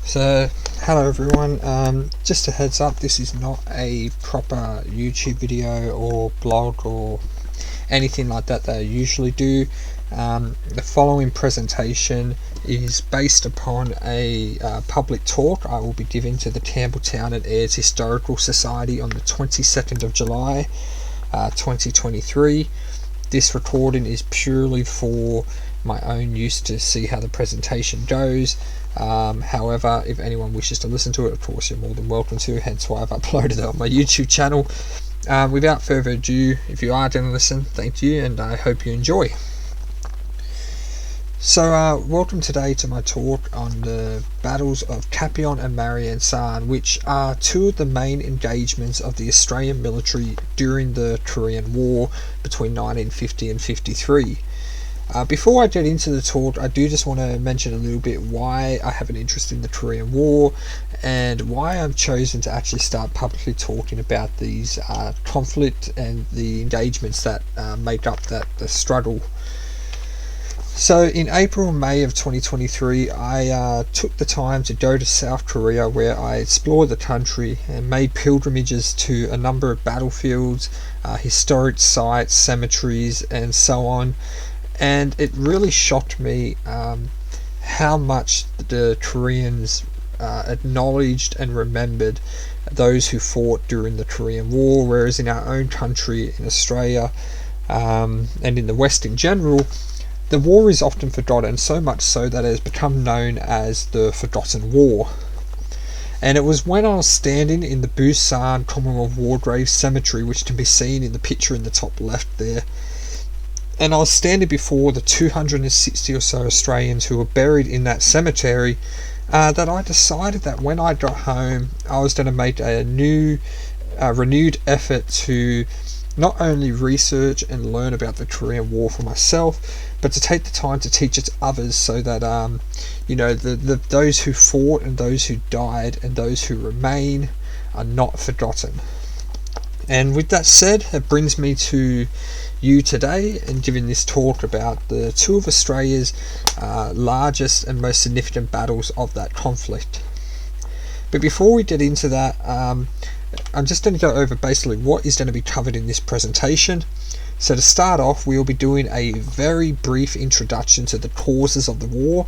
So, hello everyone, just a heads up, this is not a proper YouTube video or blog or anything like that I usually do. The following presentation is based upon a public talk I will be giving to the Campbelltown and Ayers Historical Society on the 22nd of July 2023. This recording is purely for my own use to see how the presentation goes. However, if anyone wishes to listen to it, of course you're more than welcome to, hence why I've uploaded it on my YouTube channel. Without further ado, if you are going to listen, thank you, and I hope you enjoy. So, welcome today to my talk on the battles of Gapyong and Maryang-San, which are two of the main engagements of the Australian military during the Korean War between 1950 and 53. Before I get into the talk, I do just want to mention a little bit why I have an interest in the Korean War and why I've chosen to actually start publicly talking about these conflict and the engagements that make up the struggle. So in April and May of 2023, I took the time to go to South Korea, where I explored the country and made pilgrimages to a number of battlefields, historic sites, cemeteries, and so on. And it really shocked me how much the Koreans acknowledged and remembered those who fought during the Korean War, whereas in our own country, in Australia, and in the West in general, the war is often forgotten, so much so that it has become known as the Forgotten War. And it was when I was standing in the Busan Commonwealth War Grave Cemetery, which can be seen in the picture in the top left there, and I was standing before the 260 or so Australians who were buried in that cemetery, that I decided that when I got home, I was going to make a renewed effort to not only research and learn about the Korean War for myself, but to take the time to teach it to others, so that those who fought and those who died and those who remain are not forgotten. And with that said, it brings me to you today and giving this talk about the two of Australia's largest and most significant battles of that conflict. But before we get into that, I'm just going to go over basically what is going to be covered in this presentation. So to start off, we will be doing a very brief introduction to the causes of the war.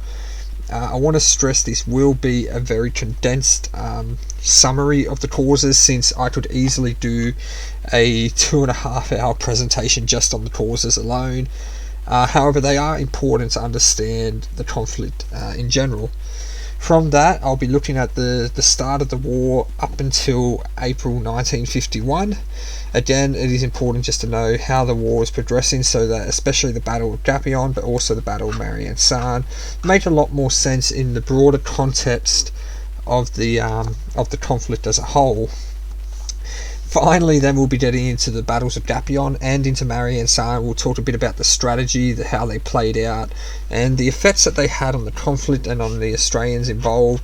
I want to stress this will be a very condensed summary of the causes, since I could easily do a 2.5 hour presentation just on the causes alone. However, they are important to understand the conflict in general. From that, I'll be looking at the start of the war up until April 1951. Again, it is important just to know how the war is progressing, so that especially the Battle of Gapyong, but also the Battle of Maryang-San, make a lot more sense in the broader context of the conflict as a whole. Finally, then we'll be getting into the battles of Gapyong and into Maryang-San. We'll talk a bit about the strategy, how they played out, and the effects that they had on the conflict and on the Australians involved,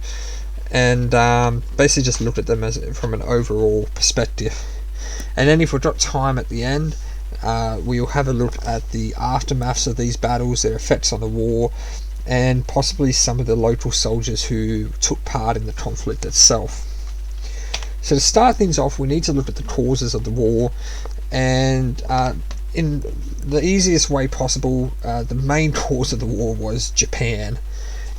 and basically just look at them from an overall perspective. And then if we've got time at the end, we'll have a look at the aftermaths of these battles, their effects on the war, and possibly some of the local soldiers who took part in the conflict itself. So to start things off, we need to look at the causes of the war, and in the easiest way possible, the main cause of the war was Japan.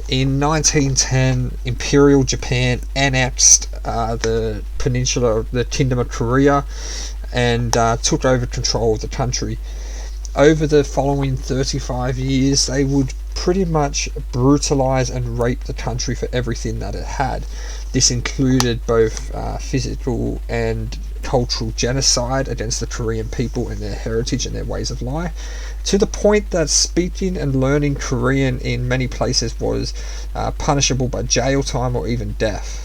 In 1910, Imperial Japan annexed the peninsula of the Kingdom of Korea and took over control of the country. Over the following 35 years, they would pretty much brutalize and rape the country for everything that it had. This included both physical and cultural genocide against the Korean people and their heritage and their ways of life, to the point that speaking and learning Korean in many places was punishable by jail time or even death.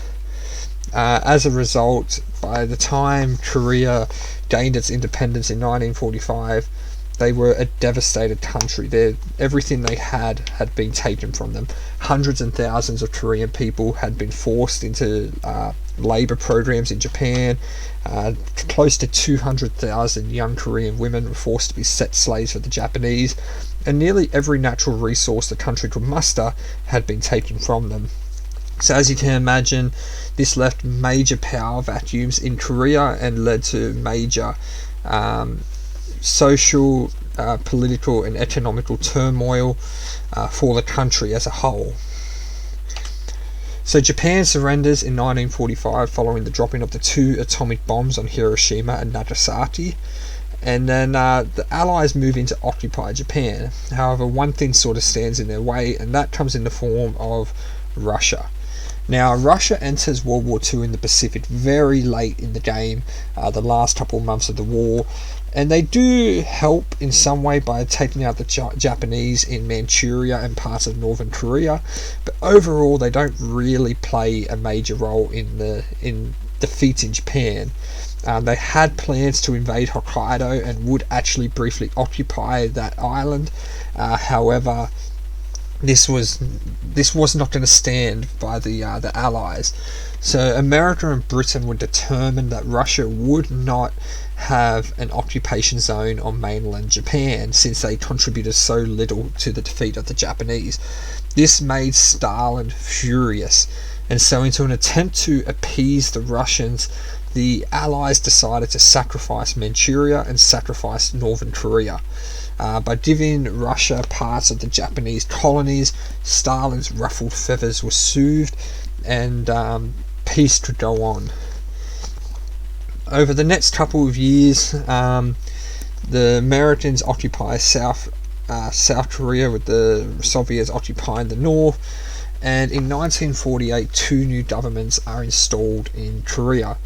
As a result, by the time Korea gained its independence in 1945, they were a devastated country. Everything they had been taken from them. Hundreds and thousands of Korean people had been forced into labour programs in Japan. Close to 200,000 young Korean women were forced to be set slaves for the Japanese, and nearly every natural resource the country could muster had been taken from them. So as you can imagine, this left major power vacuums in Korea and led to major social, political and economical turmoil for the country as a whole. So Japan surrenders in 1945 following the dropping of the 2 atomic bombs on Hiroshima and Nagasaki, and then the Allies move in to occupy Japan. However, one thing sort of stands in their way, and that comes in the form of Russia. Now, Russia enters World War II in the Pacific very late in the game, the last couple of months of the war, and they do help in some way by taking out the Japanese in Manchuria and parts of northern Korea, but overall they don't really play a major role in defeating Japan. They had plans to invade Hokkaido and would actually briefly occupy that island. However, this was not going to stand by the Allies. So America and Britain were determined that Russia would not have an occupation zone on mainland Japan, since they contributed so little to the defeat of the Japanese. This made Stalin furious, and so in an attempt to appease the Russians, the Allies decided to sacrifice Manchuria and sacrifice northern Korea. By giving Russia parts of the Japanese colonies, Stalin's ruffled feathers were soothed, and peace could go on. Over the next couple of years, the Americans occupy South Korea, with the Soviets occupying the north, and in 1948 2 new governments are installed in Korea.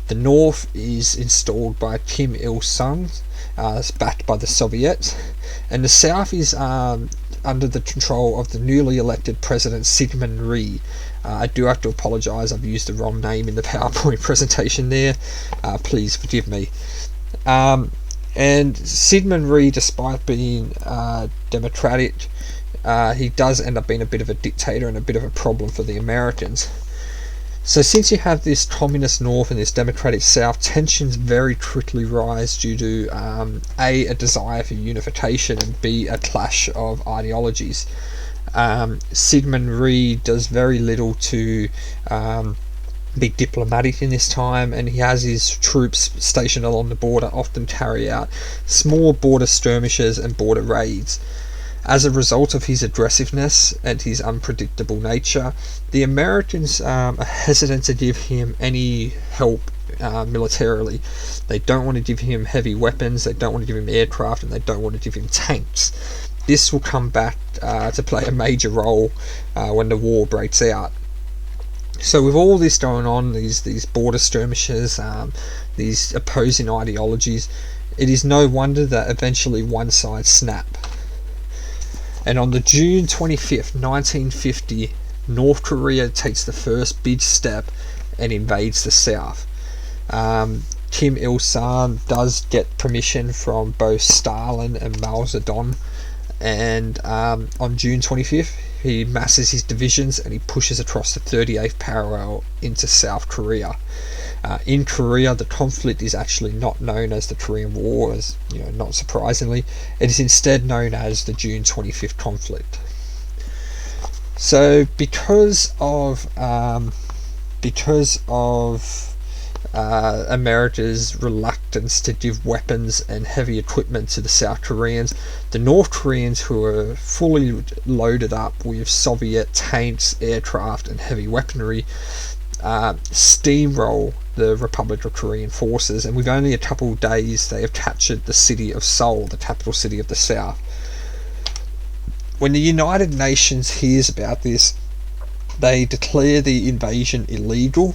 The north is installed by Kim Il-sung, backed by the Soviets, and the south is under the control of the newly elected president Syngman Rhee. I do have to apologise, I've used the wrong name in the PowerPoint presentation there. Please forgive me. And Syngman Rhee, despite being democratic, he does end up being a bit of a dictator and a bit of a problem for the Americans. So since you have this communist north and this democratic south, tensions very quickly rise due to a desire for unification, and b, a clash of ideologies. Syngman Rhee does very little to be diplomatic in this time, and he has his troops stationed along the border often carry out small border skirmishes and border raids. As a result of his aggressiveness and his unpredictable nature, the Americans are hesitant to give him any help militarily. They don't want to give him heavy weapons, they don't want to give him aircraft, and they don't want to give him tanks. This will come back to play a major role when the war breaks out. So with all this going on, these border skirmishes, these opposing ideologies, it is no wonder that eventually one side snapped. And on the June 25th, 1950, North Korea takes the first big step and invades the south. Kim Il-sung does get permission from both Stalin and Mao Zedong, and on June 25th, he masses his divisions and he pushes across the 38th parallel into South Korea. In Korea, the conflict is actually not known as the Korean War, as not surprisingly. It is instead known as the June 25th conflict. So, because of America's reluctance to give weapons and heavy equipment to the South Koreans, the North Koreans, who are fully loaded up with Soviet tanks, aircraft, and heavy weaponry, steamroll the Republic of Korean forces, and with only a couple of days they have captured the city of Seoul, the capital city of the South. When the United Nations hears about this, they declare the invasion illegal,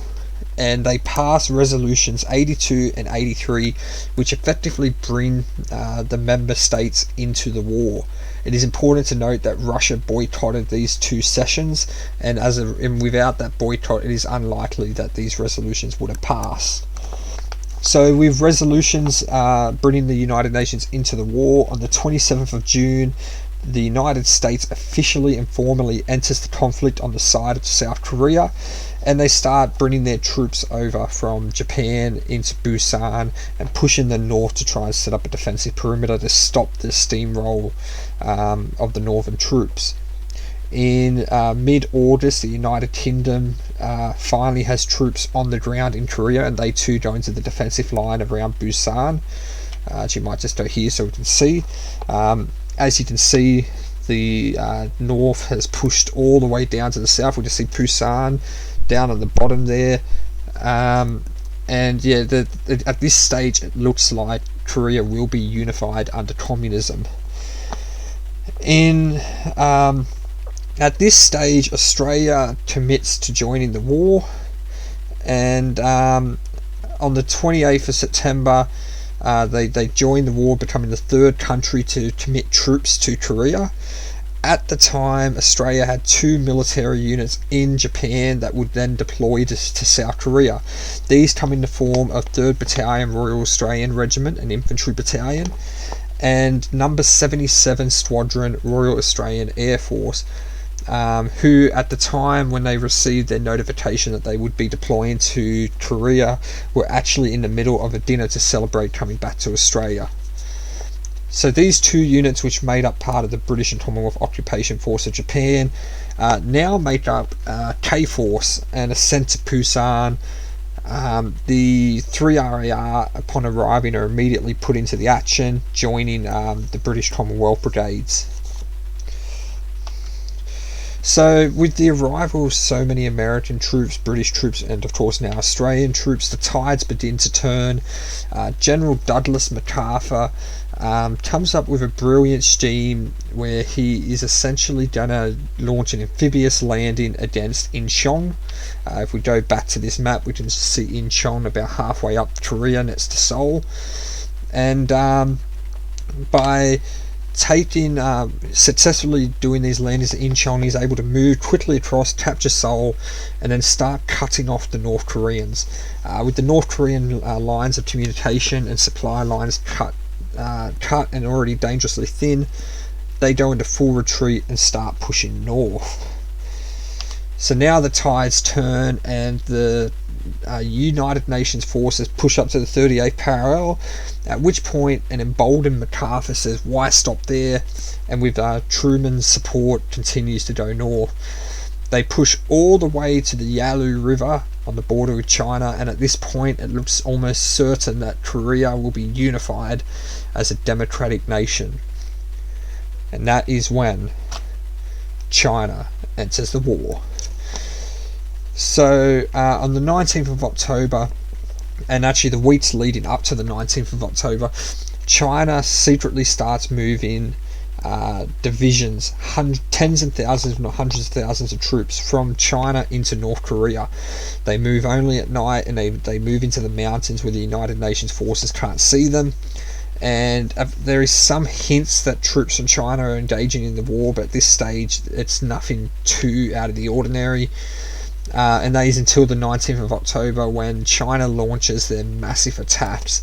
and they pass resolutions 82 and 83, which effectively bring the member states into the war. It is important to note that Russia boycotted these 2 sessions, and without that boycott, it is unlikely that these resolutions would have passed. So with resolutions bringing the United Nations into the war, on the 27th of June, the United States officially and formally enters the conflict on the side of South Korea, and they start bringing their troops over from Japan into Busan and pushing them north to try and set up a defensive perimeter to stop the steamroll of the northern troops. In mid-August, the United Kingdom finally has troops on the ground in Korea, and they too go into the defensive line around Busan. You might just go here so we can see. As you can see, the north has pushed all the way down to the south. We just see Busan down at the bottom there. And yeah, at this stage it looks like Korea will be unified under communism. At this stage, Australia commits to joining the war, and on the 28th of September, they join the war, becoming the third country to commit troops to Korea. At the time, Australia had 2 military units in Japan that would then deploy to South Korea. These come in the form of 3rd Battalion Royal Australian Regiment, an infantry battalion, and number 77 Squadron Royal Australian Air Force, who at the time when they received their notification that they would be deploying to Korea were actually in the middle of a dinner to celebrate coming back to Australia. So these 2 units, which made up part of the British and Commonwealth Occupation Force of Japan, now make up K-Force and are sent to Busan. The 3 RAR, upon arriving, are immediately put into the action, joining the British Commonwealth Brigades. So with the arrival of so many American troops, British troops, and of course now Australian troops, the tides begin to turn. General Douglas MacArthur comes up with a brilliant scheme where he is essentially going to launch an amphibious landing against Incheon. If we go back to this map, we can see Incheon about halfway up Korea next to Seoul. And by successfully doing these landings at Incheon, he's able to move quickly across, capture Seoul, and then start cutting off the North Koreans. With the North Korean lines of communication and supply lines cut and already dangerously thin, they go into full retreat and start pushing north. So now the tides turn, and the United Nations forces push up to the 38th parallel, at which point an emboldened MacArthur says, why stop there, and with Truman's support continues to go north. They push all the way to the Yalu River on the border with China, and at this point it looks almost certain that Korea will be unified as a democratic nation. And that is when China enters the war. So on the 19th of October, and actually the weeks leading up to the 19th of October, China secretly starts moving divisions, tens and thousands, if not hundreds of thousands of troops from China into North Korea. They move only at night, and they move into the mountains where the United Nations forces can't see them. And there is some hints that troops from China are engaging in the war, but at this stage it's nothing too out of the ordinary. And that is until the 19th of October, when China launches their massive attacks.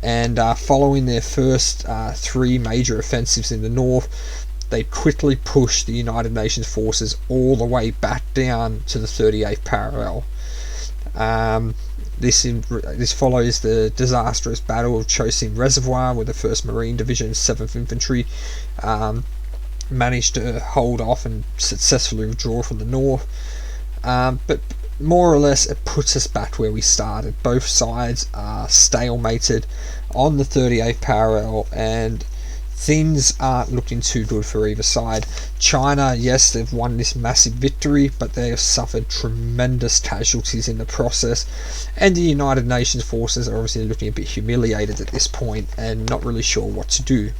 And following their first 3 major offensives in the north, they quickly push the United Nations forces all the way back down to the 38th parallel. This follows the disastrous Battle of Chosin Reservoir, where the 1st Marine Division, 7th Infantry managed to hold off and successfully withdraw from the north. But more or less it puts us back where we started. Both sides are stalemated on the 38th parallel, and things aren't looking too good for either side. China, yes, they've won this massive victory, but they have suffered tremendous casualties in the process, and the United Nations forces are obviously looking a bit humiliated at this point and not really sure what to do.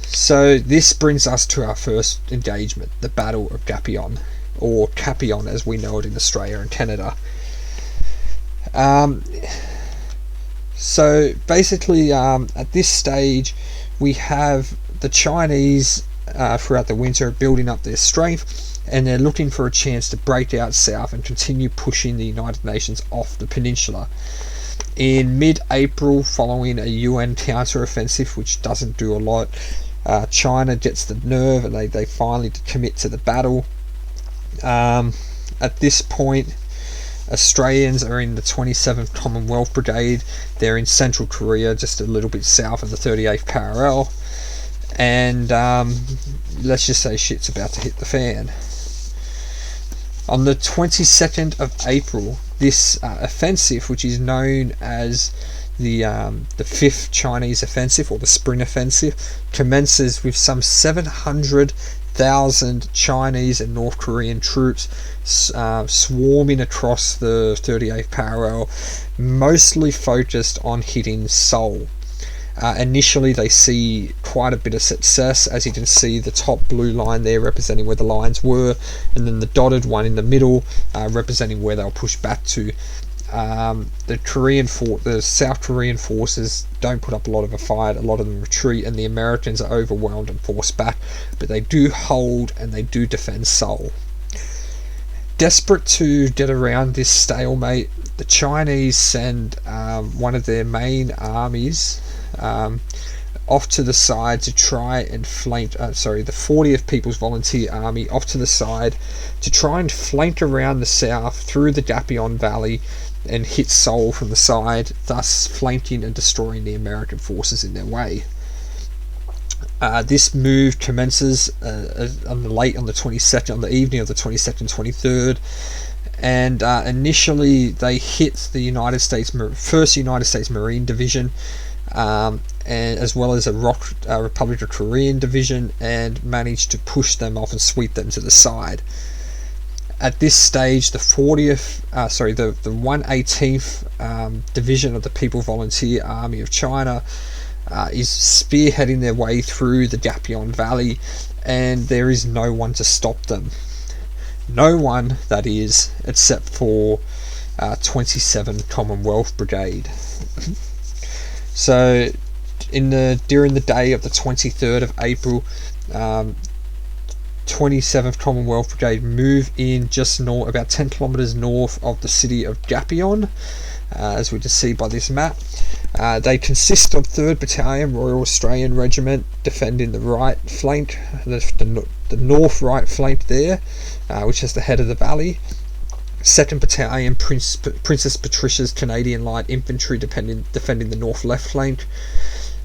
So this brings us to our first engagement, the Battle of Gapyong, or Gapyong as we know it in Australia and Canada. So basically at this stage we have the Chinese throughout the winter building up their strength, and they're looking for a chance to break out south and continue pushing the United Nations off the peninsula. In mid-April, following a UN counter-offensive which doesn't do a lot, China gets the nerve and they finally commit to the battle. At this point, Australians are in the 27th Commonwealth Brigade. They're in central Korea, just a little bit south of the 38th parallel. and let's just say shit's about to hit the fan. On the 22nd of April, this offensive, which is known as the 5th Chinese Offensive, or the Spring Offensive, commences with some 700,000 Chinese and North Korean troops swarming across the 38th parallel, mostly focused on hitting Seoul. Initially, they see quite a bit of success. As you can see, the top blue line there representing where the lines were, and then the dotted one in the middle representing where they'll push back to. The South Korean forces don't put up a lot of a fight. A lot of them retreat, and the Americans are overwhelmed and forced back. But they do hold and they do defend Seoul. Desperate to get around this stalemate, the Chinese send one of their main armies off to the side to try and flank, the 40th People's Volunteer Army off to the side to try and flank around the south through the Gapyong Valley and hit Seoul from the side, thus flanking and destroying the American forces in their way. This move commences on the 22nd, on the evening of the 22nd, 23rd, and initially they hit the 1st United States Marine Division, and as well as a Republic of Korean division, and managed to push them off and sweep them to the side. At this stage, the 118th Division of the People Volunteer Army of China is spearheading their way through the Gapyong Valley, and there is no one to stop them. No one, that is, except for 27 Commonwealth Brigade. So, during the day of the 23rd of April, 27th Commonwealth Brigade move in just about 10 kilometers north of the city of Gapyong, as we can see by this map. They consist of 3rd Battalion Royal Australian Regiment defending the right flank, the north right flank there, which is the head of the valley. 2nd Battalion Princess Patricia's Canadian Light Infantry defending the north left flank.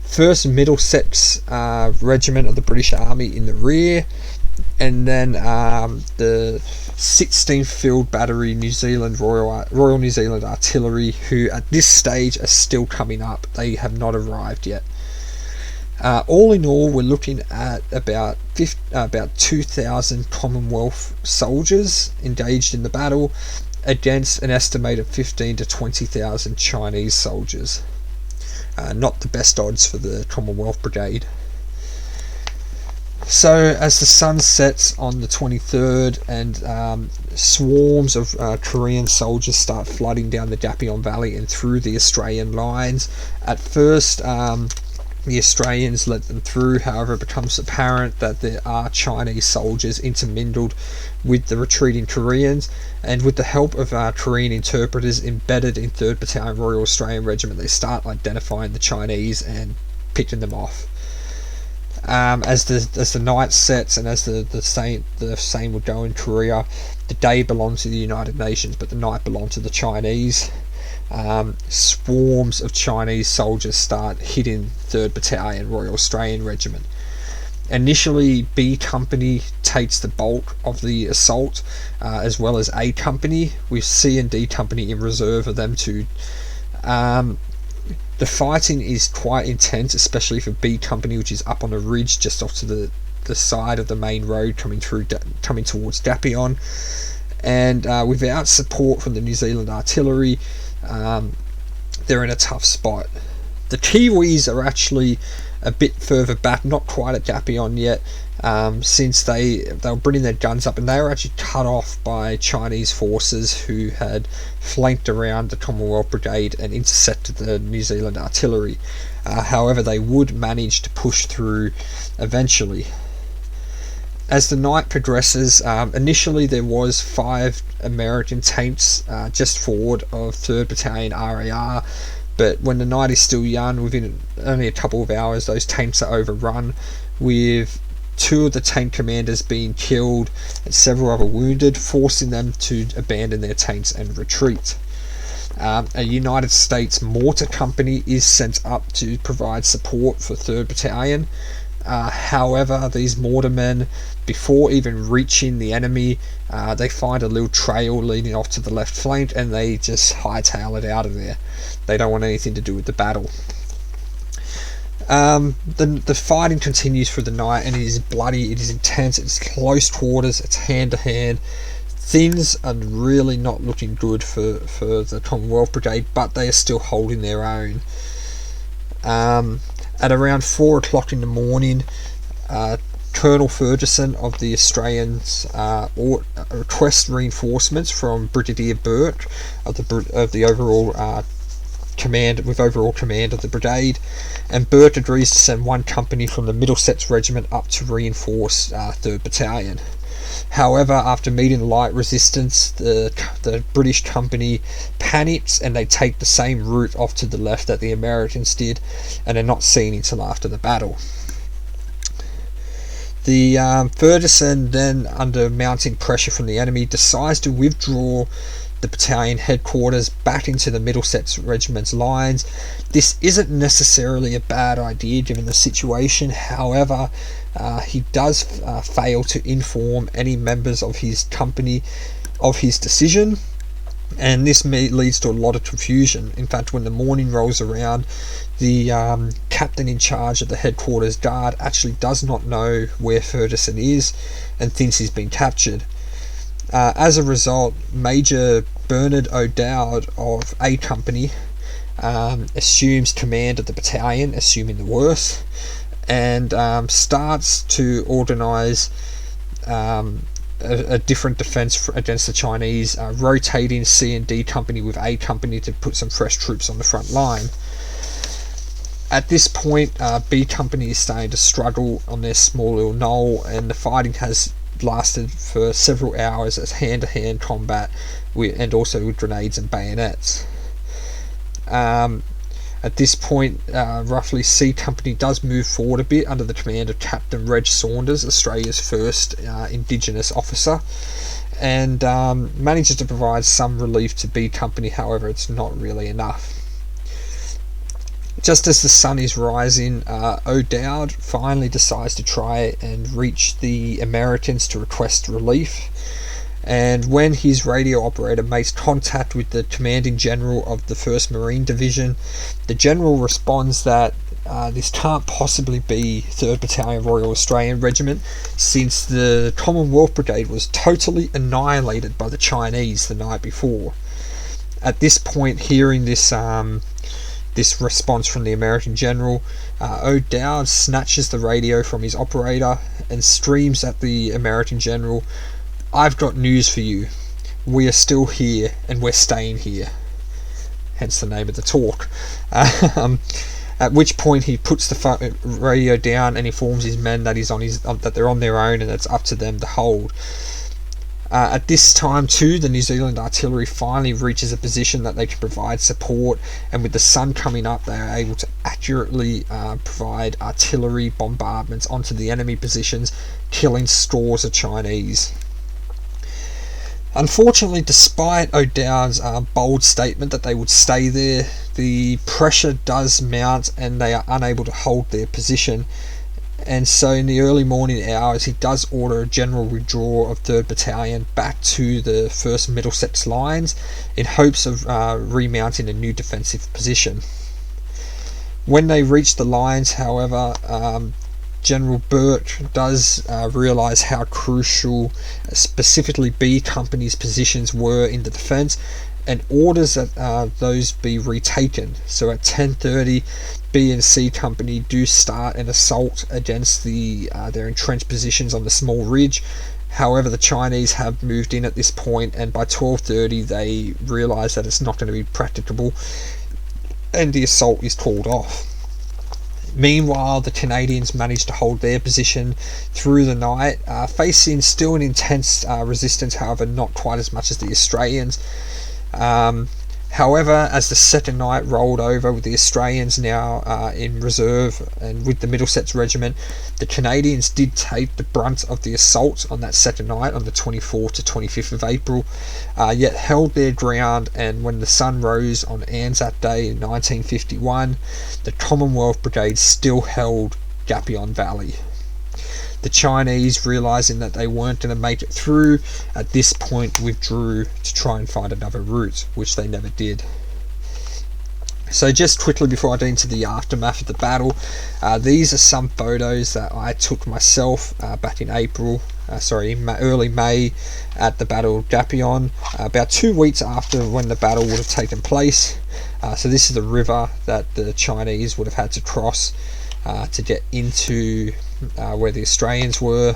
1st Middlesex Regiment of the British Army in the rear, and then the 16th Field Battery Royal New Zealand Artillery, who at this stage are still coming up. They have not arrived yet. All in all, we're looking at about 2,000 Commonwealth soldiers engaged in the battle against an estimated 15 to 20,000 Chinese soldiers. Not the best odds for the Commonwealth Brigade. So as the sun sets on the 23rd and swarms of Korean soldiers start flooding down the Gapyong Valley and through the Australian lines, at first the Australians let them through. However, it becomes apparent that there are Chinese soldiers intermingled with the retreating Koreans, and with the help of Korean interpreters embedded in 3rd Battalion Royal Australian Regiment, they start identifying the Chinese and picking them off. As the night sets, and as the same would go in Korea, the day belonged to the United Nations, but the night belonged to the Chinese. Swarms of Chinese soldiers start hitting 3rd Battalion Royal Australian Regiment. Initially, B Company takes the bulk of the assault, as well as A Company, with C and D Company in reserve of them too. The fighting is quite intense, especially for B Company, which is up on a ridge just off to the side of the main road coming towards Gapyong, and without support from the New Zealand artillery, they're in a tough spot. The Kiwis are actually a bit further back, not quite at Gapyong yet, since they were bringing their guns up, and they were actually cut off by Chinese forces who had flanked around the Commonwealth Brigade and intercepted the New Zealand artillery. However, they would manage to push through eventually. As the night progresses, initially there was 5 American tanks just forward of 3rd Battalion RAR, but when the night is still young, within only a couple of hours, those tanks are overrun, with 2 of the tank commanders being killed and several other wounded, forcing them to abandon their tanks and retreat. A United States mortar company is sent up to provide support for 3rd Battalion. However, these mortarmen, before even reaching the enemy, they find a little trail leading off to the left flank, and they just hightail it out of there. They don't want anything to do with the battle. The fighting continues through the night, and it is bloody, it is intense, it's close quarters, it's hand to hand. Things are really not looking good for the Commonwealth Brigade, but they are still holding their own. At around 4 o'clock in the morning, Colonel Ferguson of the Australians requests reinforcements from Brigadier Burt of the overall command of the brigade, and Burt agrees to send one company from the Middlesex Regiment up to reinforce 3rd Battalion. However, after meeting light resistance, the British company panics and they take the same route off to the left that the Americans did, and are not seen until after the battle. The Ferguson then, under mounting pressure from the enemy, decides to withdraw the battalion headquarters back into the Middlesex Regiment's lines. This isn't necessarily a bad idea given the situation. However, he does fail to inform any members of his company of his decision, and this leads to a lot of confusion. In fact, when the morning rolls around, the captain in charge of the headquarters guard actually does not know where Ferguson is and thinks he's been captured. As a result, Major Bernard O'Dowd of A Company assumes command of the battalion, assuming the worst, and starts to organise a different defence against the Chinese, rotating C and D Company with A Company to put some fresh troops on the front line. At this point, B Company is starting to struggle on their small little knoll, and the fighting has lasted for several hours as hand-to-hand combat and also with grenades and bayonets. At this point, roughly, C Company does move forward a bit under the command of Captain Reg Saunders, Australia's first Indigenous officer, and manages to provide some relief to B Company. However, it's not really enough. Just as the sun is rising, O'Dowd finally decides to try and reach the Americans to request relief. And when his radio operator makes contact with the commanding general of the 1st Marine Division, the general responds that this can't possibly be 3rd Battalion Royal Australian Regiment, since the Commonwealth Brigade was totally annihilated by the Chinese the night before. At this point, hearing this response from the American general, O'Dowd snatches the radio from his operator and screams at the American general, "I've got news for you. We are still here, and we're staying here." Hence the name of the talk. At which point he puts the radio down and informs his men that that they're on their own and it's up to them to hold. At this time too, the New Zealand artillery finally reaches a position that they can provide support, and with the sun coming up, they are able to accurately provide artillery bombardments onto the enemy positions, killing scores of Chinese. Unfortunately, despite O'Dowd's bold statement that they would stay there, the pressure does mount and they are unable to hold their position. And so in the early morning hours, he does order a general withdrawal of 3rd Battalion back to the 1st Middlesex lines in hopes of remounting a new defensive position. When they reach the lines, however, General Burt does realise how crucial specifically B Company's positions were in the defence, and orders that those be retaken. So at 10:30, B and C Company do start an assault against their entrenched positions on the small ridge. However, the Chinese have moved in at this point, and by 12:30 they realise that it's not going to be practicable, and the assault is called off. Meanwhile, the Canadians managed to hold their position through the night, facing still an intense resistance, however not quite as much as the Australians. However, as the second night rolled over with the Australians now in reserve and with the Middlesex Regiment, the Canadians did take the brunt of the assault on that second night on the 24th to 25th of April, yet held their ground, and when the sun rose on Anzac Day in 1951, the Commonwealth Brigade still held Gapyong Valley. The Chinese, realizing that they weren't going to make it through, at this point withdrew to try and find another route, which they never did. So just quickly before I get into the aftermath of the battle, these are some photos that I took myself back in early May at the Battle of Gapyong, about 2 weeks after when the battle would have taken place. So this is the river that the Chinese would have had to cross to get into where the Australians were.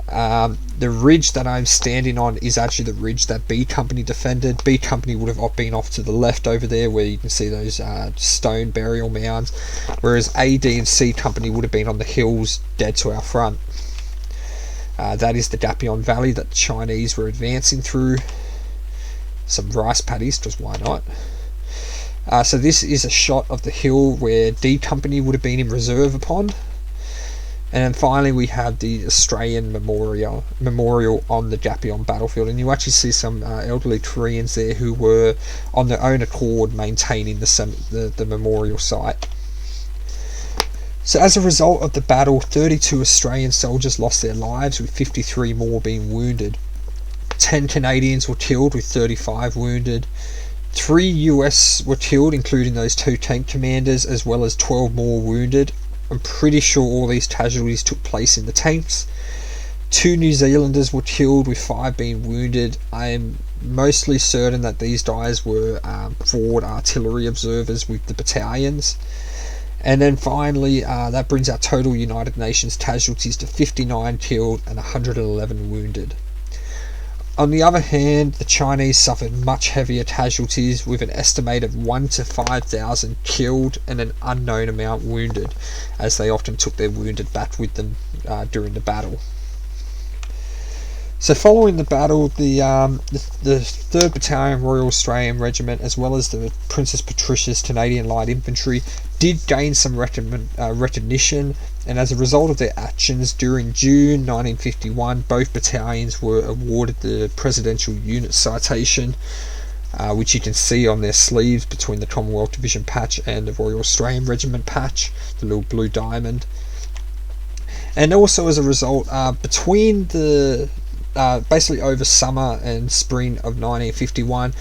The ridge that I'm standing on is actually the ridge that B Company defended. B Company would have been off to the left over there, where you can see those stone burial mounds, whereas A, D and C Company would have been on the hills dead to our front. That is the Gapyong Valley that the Chinese were advancing through. Some rice paddies, because why not? So this is a shot of the hill where D Company would have been in reserve upon. And then finally we have the Australian memorial on the Gapyong battlefield, and you actually see some elderly Koreans there who were on their own accord maintaining the memorial site. So as a result of the battle, 32 Australian soldiers lost their lives, with 53 more being wounded. 10 Canadians were killed, with 35 wounded. 3 US were killed, including those 2 tank commanders, as well as 12 more wounded. I'm pretty sure all these casualties took place in the tanks. 2 New Zealanders were killed, with 5 being wounded. I am mostly certain that these guys were forward artillery observers with the battalions. And then finally, that brings our total United Nations casualties to 59 killed and 111 wounded. On the other hand, the Chinese suffered much heavier casualties, with an estimated 1 to 5,000 killed and an unknown amount wounded, as they often took their wounded back with them during the battle. So following the battle, the 3rd Battalion Royal Australian Regiment, as well as the Princess Patricia's Canadian Light Infantry, did gain some recognition, and as a result of their actions, during June 1951, both battalions were awarded the Presidential Unit Citation, which you can see on their sleeves between the Commonwealth Division patch and the Royal Australian Regiment patch, the little blue diamond. And also as a result, between the basically over summer and spring of 1951,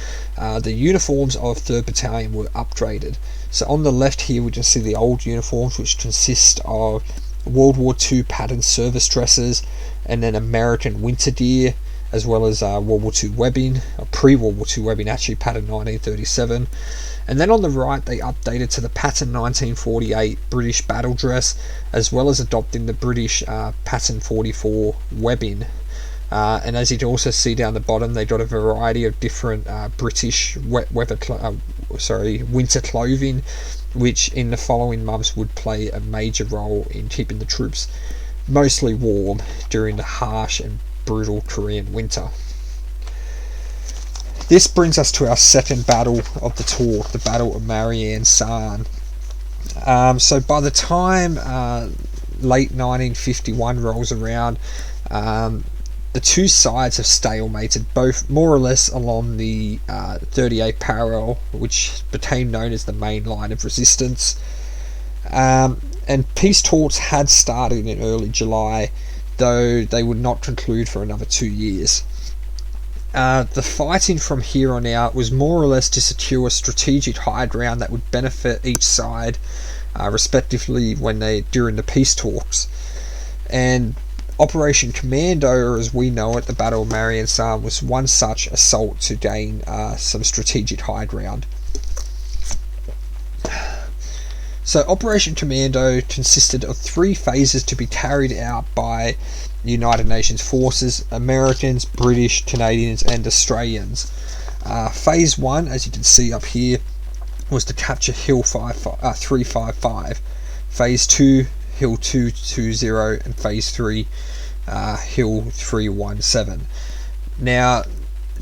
the uniforms of 3rd Battalion were upgraded. So on the left here we can see the old uniforms, which consist of World War II patterned service dresses, and then American winter gear, as well as World War II webbing, or pre-World War II webbing, actually pattern 1937. And then on the right they updated to the pattern 1948 British battle dress, as well as adopting the British pattern 44 webbing. And as you can also see down the bottom, they got a variety of different British winter clothing, which in the following months would play a major role in keeping the troops mostly warm during the harsh and brutal Korean winter. This brings us to our second battle of the tour, the Battle of Maryang-San. So by the time late 1951 rolls around, the two sides have stalemated, both more or less along the 38 parallel, which became known as the main line of resistance. And peace talks had started in early July, though they would not conclude for another 2 years. The fighting from here on out was more or less to secure a strategic high ground that would benefit each side, respectively, during the peace talks. And Operation Commando, or as we know it, the Battle of Maryang-San, was one such assault to gain some strategic high ground. So Operation Commando consisted of 3 phases to be carried out by United Nations forces: Americans, British, Canadians and Australians. Phase 1, as you can see up here, was to capture Hill 355. Phase 2, Hill 220, and Phase 3, Hill 317. Now,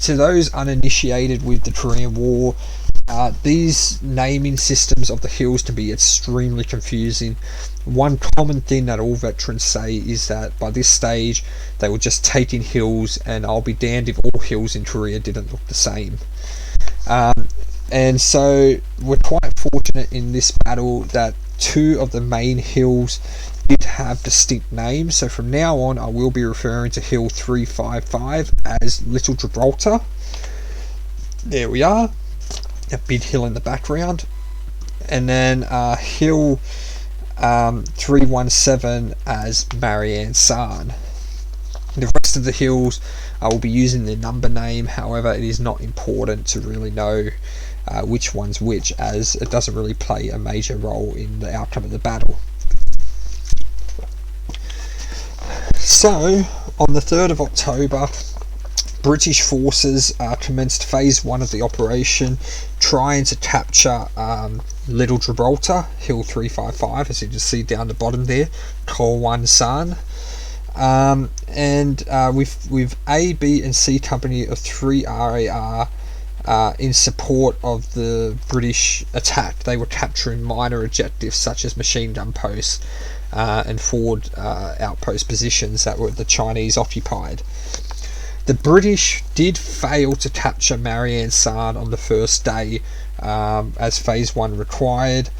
to those uninitiated with the Korean War, these naming systems of the hills can be extremely confusing. One common thing that all veterans say is that by this stage they were just taking hills, and I'll be damned if all hills in Korea didn't look the same. And so we're quite fortunate in this battle that two of the main hills did have distinct names, so from now on I will be referring to Hill 355 as Little Gibraltar. There we are, a big hill in the background. And then Hill 317 as Maryang-San. The rest of the hills I will be using the number name, however it is not important to really know which one's which, as it doesn't really play a major role in the outcome of the battle. So, on the 3rd of October, British forces commenced phase 1 of the operation, trying to capture Little Gibraltar, Hill 355, as you can see down the bottom there, Maryang-San. With A, B and C Company of 3 RAR in support of the British attack. They were capturing minor objectives such as machine gun posts and forward outpost positions that were the Chinese occupied. The British did fail to capture Maryang-San on the first day, as phase 1 required,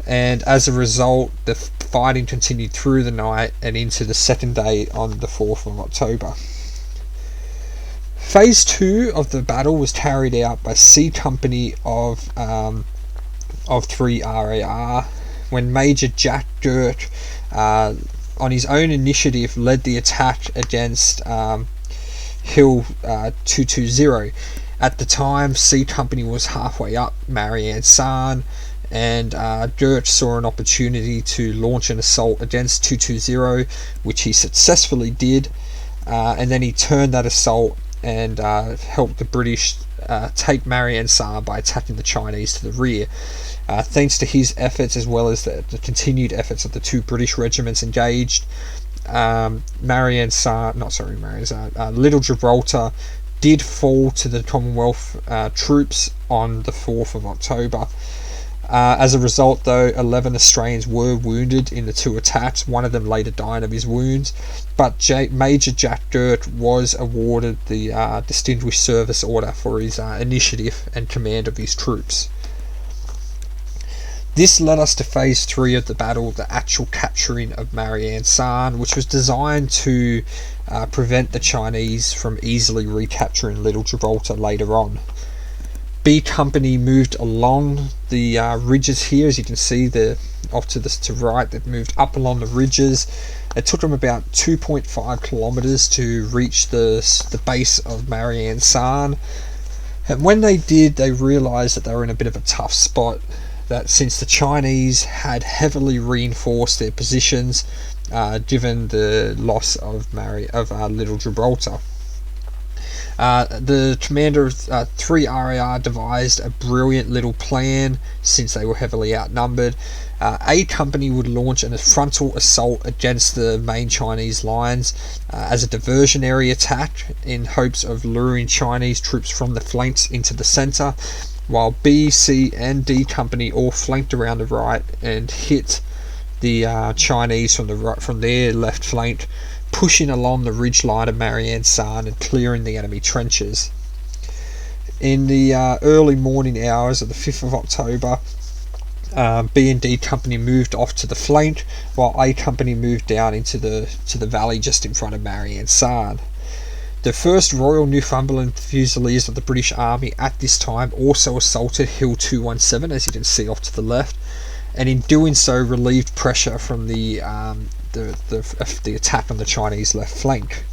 and as a result the fighting continued through the night and into the second day on the 4th of October. Phase 2 of the battle was carried out by C Company of 3 RAR, when Major Jack Dirt on his own initiative led the attack against Hill 220. At the time, C Company was halfway up Maryang-San, and Dirt saw an opportunity to launch an assault against 220, which he successfully did, and then he turned that assault and helped the British take Maryang-San by attacking the Chinese to the rear. Thanks to his efforts, as well as the continued efforts of the 2 British regiments engaged, Little Gibraltar did fall to the Commonwealth troops on the 4th of October. As a result, though, 11 Australians were wounded in the 2 attacks, one of them later dying of his wounds, but Major Jack Dirt was awarded the Distinguished Service Order for his initiative and command of his troops. This led us to phase 3 of the battle, the actual capturing of Maryang-San, which was designed to prevent the Chinese from easily recapturing Little Gibraltar later on. B Company moved along the ridges here, as you can see, off to the right. They've moved up along the ridges. It took them about 2.5 kilometers to reach the base of Maryang-San, and when they did, they realized that they were in a bit of a tough spot, that since the Chinese had heavily reinforced their positions given the loss of Little Gibraltar. The commander of 3 RAR devised a brilliant little plan, since they were heavily outnumbered. A Company would launch a frontal assault against the main Chinese lines as a diversionary attack in hopes of luring Chinese troops from the flanks into the centre, while B, C and D Company all flanked around the right and hit the Chinese from their left flank, pushing along the ridge line of Maryang-San and clearing the enemy trenches. In the early morning hours of the 5th of October, B and D Company moved off to the flank, while A Company moved down into the valley just in front of Maryang-San. The 1st Royal Newfoundland Fusiliers of the British Army at this time also assaulted Hill 217, as you can see off to the left, and in doing so relieved pressure from the attack on the Chinese left flank.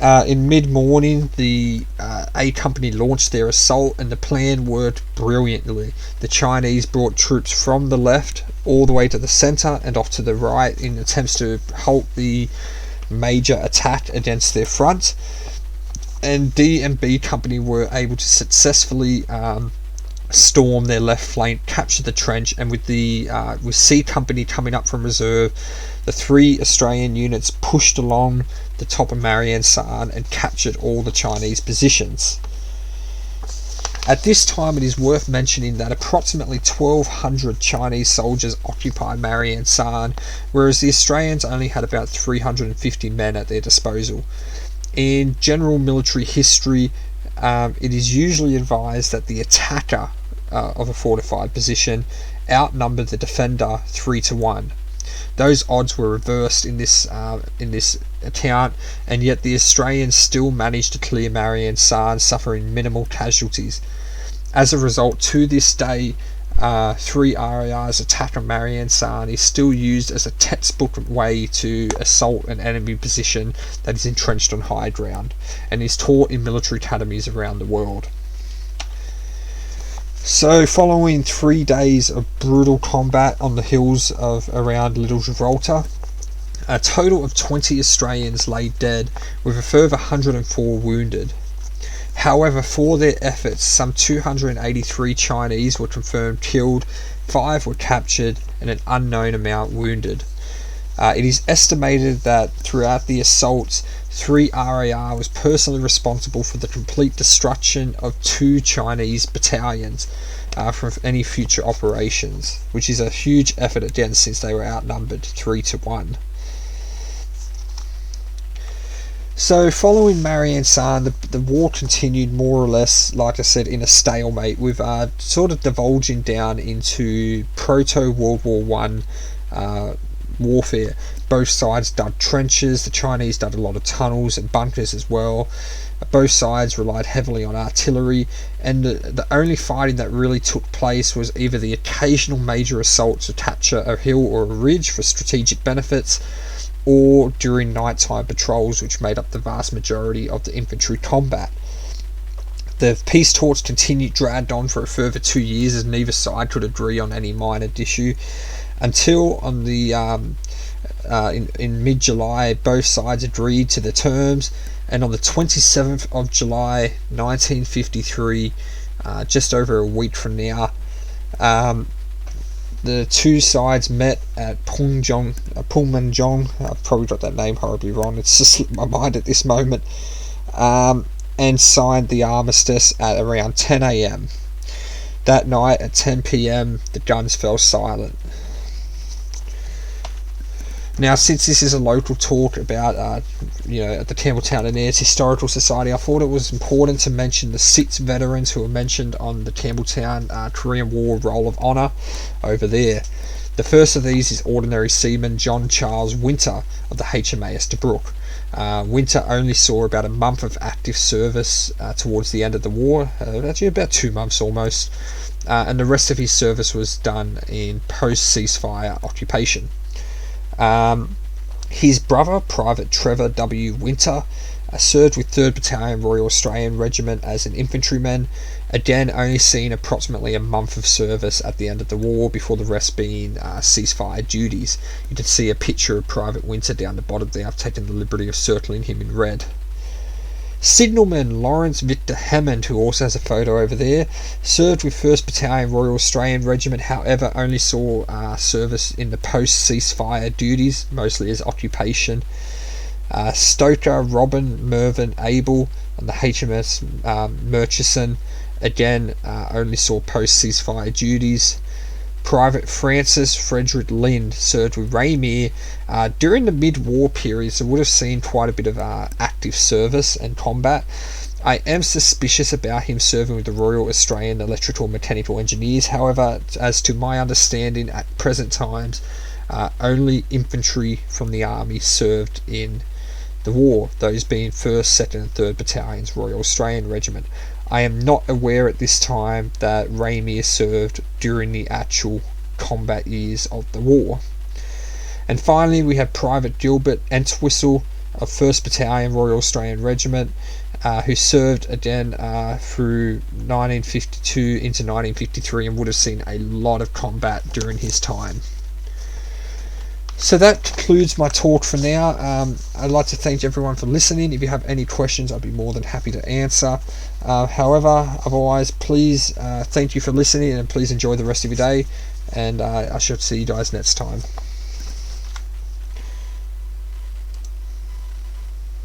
In mid-morning, the A Company launched their assault, and the plan worked brilliantly. The Chinese brought troops from the left all the way to the centre and off to the right in attempts to halt the major attack against their front, and D and B Company were able to successfully storm their left flank, capture the trench, and with C Company coming up from reserve, the 3 Australian units pushed along the top of Maryang-San and captured all the Chinese positions. At this time, it is worth mentioning that approximately 1,200 Chinese soldiers occupied Maryang-San, whereas the Australians only had about 350 men at their disposal. In general military history, it is usually advised that the attacker of a fortified position outnumbered the defender 3-1. Those odds were reversed in this account, and yet the Australians still managed to clear Maryang-San, suffering minimal casualties. As a result, to this day, 3 RAR's attack on Maryang-San is still used as a textbook way to assault an enemy position that is entrenched on high ground, and is taught in military academies around the world. So, following 3 days of brutal combat on the hills of around Little Gibraltar, a total of 20 Australians lay dead, with a further 104 wounded. However, for their efforts, some 283 Chinese were confirmed killed, 5 were captured, and an unknown amount wounded. It is estimated that throughout the assaults, 3 RAR was personally responsible for the complete destruction of 2 Chinese battalions from any future operations, which is a huge effort again since they were outnumbered 3-1. So following Maryang-San, the war continued more or less, like I said, in a stalemate, with sort of divulging down into proto-World War One warfare. Both sides dug trenches, the Chinese dug a lot of tunnels and bunkers as well. Both sides relied heavily on artillery, and the only fighting that really took place was either the occasional major assault to capture a hill or a ridge for strategic benefits, or during nighttime patrols, which made up the vast majority of the infantry combat. The peace talks dragged on for a further 2 years, as neither side could agree on any minor issue, until on the in mid-July both sides agreed to the terms, and on the 27th of July 1953, just over a week from now, the two sides met at Pumanjong. I've probably got that name horribly wrong, it's just slipped my mind at this moment, and signed the armistice at around 10 a.m. That night at 10 p.m. the guns fell silent. Now, since this is a local talk about, at the Campbelltown and Ayers Historical Society, I thought it was important to mention the 6 veterans who were mentioned on the Campbelltown Korean War Roll of Honour over there. The first of these is Ordinary Seaman John Charles Winter of the HMAS Tobruk. Winter only saw about a month of active service towards the end of the war, actually about 2 months almost, and the rest of his service was done in post-ceasefire occupation. His brother, Private Trevor W. Winter, served with 3rd Battalion Royal Australian Regiment as an infantryman, again only seen approximately a month of service at the end of the war, before the rest being ceasefire duties. You can see a picture of Private Winter down the bottom there. I've taken the liberty of circling him in red. Signalman Lawrence Victor Hammond, who also has a photo over there, served with 1st Battalion Royal Australian Regiment, however only saw service in the post-ceasefire duties, mostly as occupation. Stoker Robin Mervyn Abel on the HMS Murchison, again only saw post-ceasefire duties. Private Francis Frederick Lind served with Raymere during the mid-war period, so would have seen quite a bit of active service and combat. I am suspicious about him serving with the Royal Australian Electrical Mechanical Engineers. However, as to my understanding at present times, only infantry from the Army served in the war, those being 1st, 2nd and 3rd Battalions Royal Australian Regiment. I am not aware at this time that Raymere served during the actual combat years of the war. And finally, we have Private Gilbert Entwistle of 1st Battalion Royal Australian Regiment, who served again through 1952 into 1953 and would have seen a lot of combat during his time. So that concludes my talk for now. I'd like to thank everyone for listening. If you have any questions, I'd be more than happy to answer. However, otherwise, please thank you for listening, and please enjoy the rest of your day, and I shall see you guys next time.